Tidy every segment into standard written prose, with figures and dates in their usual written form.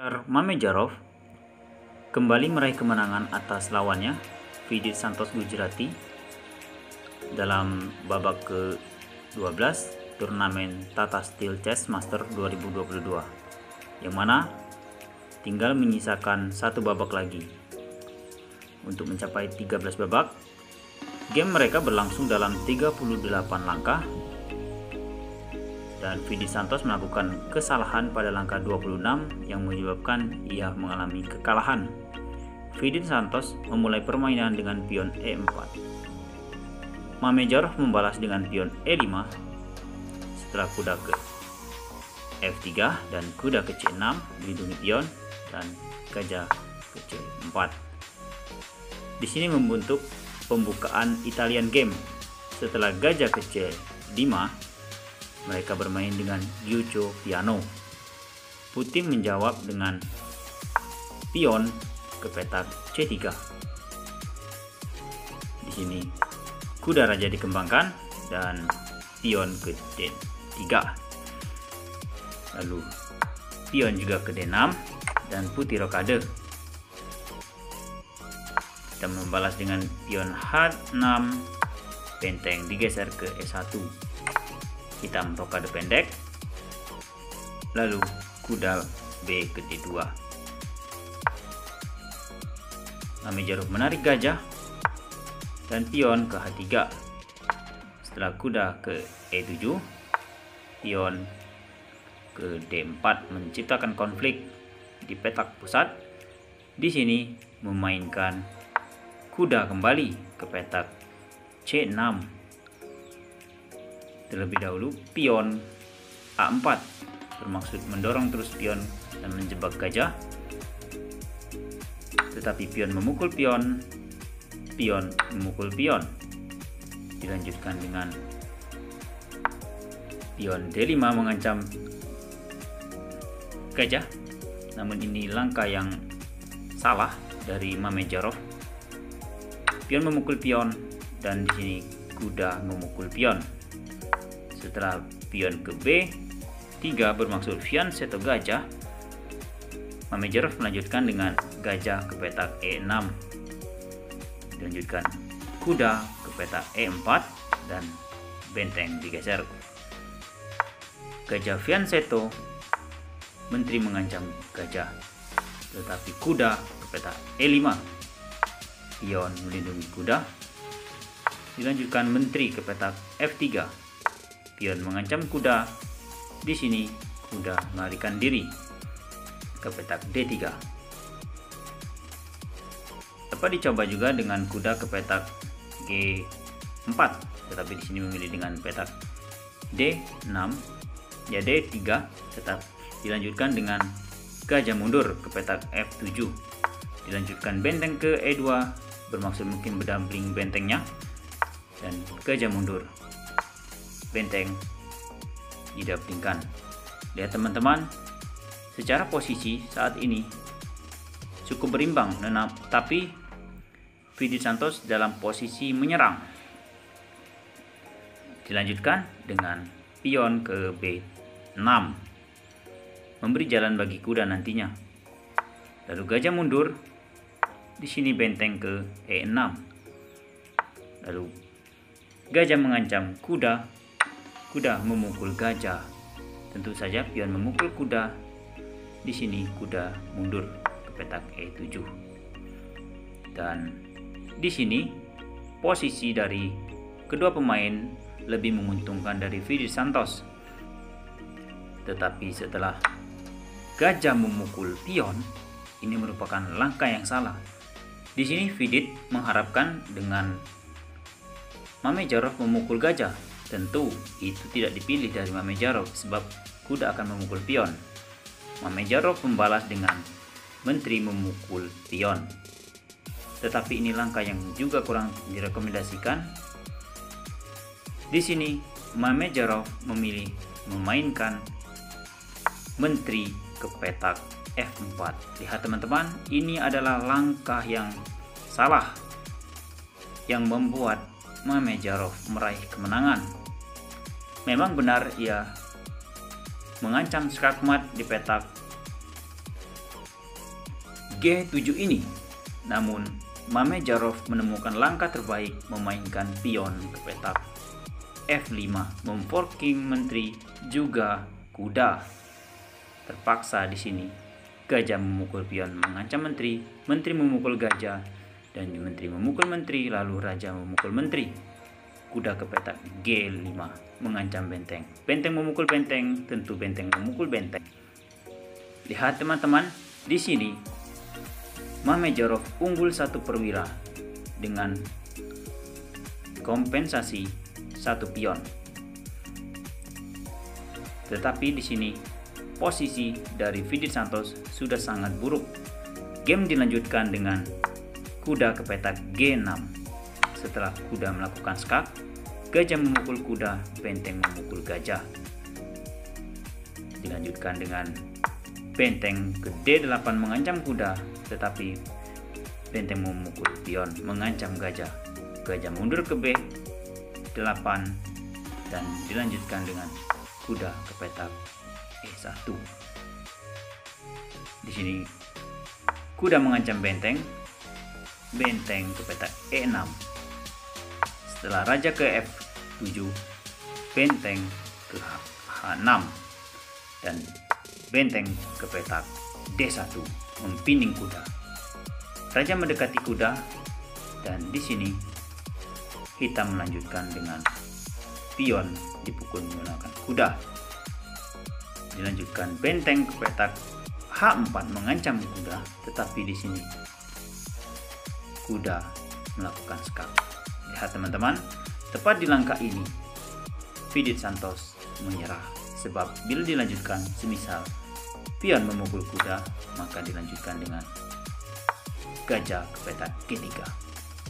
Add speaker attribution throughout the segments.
Speaker 1: Mamedyarov kembali meraih kemenangan atas lawannya Vidit Santos Gujarati dalam babak ke-12 turnamen Tata Steel Chess Master 2022, yang mana tinggal menyisakan satu babak lagi. Untuk mencapai 13 babak, game mereka berlangsung dalam 38 langkah dan Vidit Santos melakukan kesalahan pada langkah 26 yang menyebabkan ia mengalami kekalahan. Vidit Santos memulai permainan dengan pion E4. Mamedyarov membalas dengan pion E5 setelah kuda ke F3 dan kuda ke C6 melindungi pion dan gajah ke C4. Di sini membentuk pembukaan Italian game. Setelah gajah ke C5, mereka bermain dengan Guccio Piano. Putih menjawab dengan pion ke petak C3. Di sini kuda raja dikembangkan dan pion ke D3. Lalu pion juga ke D6 dan putih rokade. Kita membalas dengan pion H6, benteng digeser ke E1. Hitam rokade pendek, lalu kuda B ke D2. Mamedyarov menarik gajah dan pion ke H3. Setelah kuda ke E7, pion ke D4 menciptakan konflik di petak pusat. Di sini memainkan kuda kembali ke petak C6. Terlebih dahulu pion A4 bermaksud mendorong terus pion dan menjebak gajah, tetapi pion memukul pion, pion memukul pion. Dilanjutkan dengan pion D5 mengancam gajah, namun ini langkah yang salah dari Mamedyarov. Pion memukul pion dan di sini kuda memukul pion. Setelah pion ke B3 bermaksud fianchetto gajah, Mamedyarov melanjutkan dengan gajah ke petak E6. Dilanjutkan kuda ke petak E4 dan benteng digeser. Gajah fianchetto, menteri mengancam gajah, tetapi kuda ke petak E5. Pion melindungi kuda. Dilanjutkan menteri ke petak F3. Pion mengancam kuda. Di sini kuda melarikan diri ke petak D3. Dapat dicoba juga dengan kuda ke petak G4, tetapi di sini memilih dengan petak D6, ya D3, tetap dilanjutkan dengan gajah mundur ke petak F7. Dilanjutkan benteng ke E2, bermaksud mungkin berdamping bentengnya, dan gajah mundur, benteng didampingkan. Lihat teman-teman, secara posisi saat ini cukup berimbang, tapi Vidit Santos dalam posisi menyerang. Dilanjutkan dengan pion ke B6, memberi jalan bagi kuda nantinya. Lalu gajah mundur. Di sini benteng ke E6. Lalu gajah mengancam kuda. Kuda memukul gajah. Tentu saja pion memukul kuda. Di sini kuda mundur ke petak E7. Dan di sini posisi dari kedua pemain lebih menguntungkan dari Vidit Santos. Tetapi setelah gajah memukul pion, ini merupakan langkah yang salah. Di sini Vidit mengharapkan dengan Mamedyarov memukul gajah. Tentu itu tidak dipilih dari Mamedyarov sebab kuda akan memukul pion. Mamedyarov membalas dengan menteri memukul pion. Tetapi ini langkah yang juga kurang direkomendasikan. Di sini Mamedyarov memilih memainkan menteri ke petak F4. Lihat teman-teman, ini adalah langkah yang salah yang membuat Mamedyarov meraih kemenangan. Memang benar ia mengancam skakmat di petak G7 ini. Namun, Mamedyarov menemukan langkah terbaik memainkan pion ke petak F5, memforking menteri juga kuda. Terpaksa di sini gajah memukul pion mengancam menteri, menteri memukul gajah, dan menteri memukul menteri, lalu raja memukul menteri. Kuda ke petak G5 mengancam benteng. Benteng memukul benteng, tentu benteng memukul benteng. Lihat teman-teman, di sini Mamedyarov unggul 1 perwira dengan kompensasi 1 pion. Tetapi di sini posisi dari Fidit Santos sudah sangat buruk. Game dilanjutkan dengan kuda ke petak G6. Setelah kuda melakukan skak, gajah memukul kuda, benteng memukul gajah. Dilanjutkan dengan benteng ke D8 mengancam kuda, tetapi benteng memukul pion mengancam gajah. Gajah mundur ke B8 dan dilanjutkan dengan kuda ke petak E1. Di sini kuda mengancam benteng, benteng ke petak E6. Setelah raja ke F7, benteng ke H6 dan benteng ke petak D1 mempining kuda. Raja mendekati kuda dan di sini hitam melanjutkan dengan pion dipukul menggunakan kuda. Dilanjutkan benteng ke petak H4 mengancam kuda, tetapi di sini kuda melakukan skak. Lihat teman-teman, tepat di langkah ini Fidit Santos menyerah, sebab bila dilanjutkan semisal pion memukul kuda, maka dilanjutkan dengan gajah ke petak G3.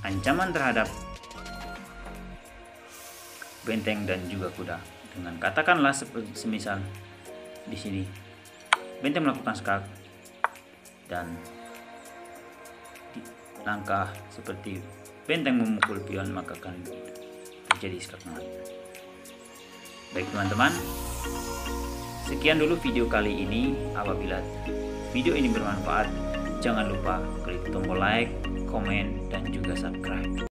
Speaker 1: Ancaman terhadap benteng dan juga kuda. Dengan katakanlah semisal di sini benteng melakukan skak dan langkah seperti benteng memukul pion, maka akan terjadi skak mati. Baik teman-teman, sekian dulu video kali ini. Apabila video ini bermanfaat, jangan lupa klik tombol like, komen, dan juga subscribe.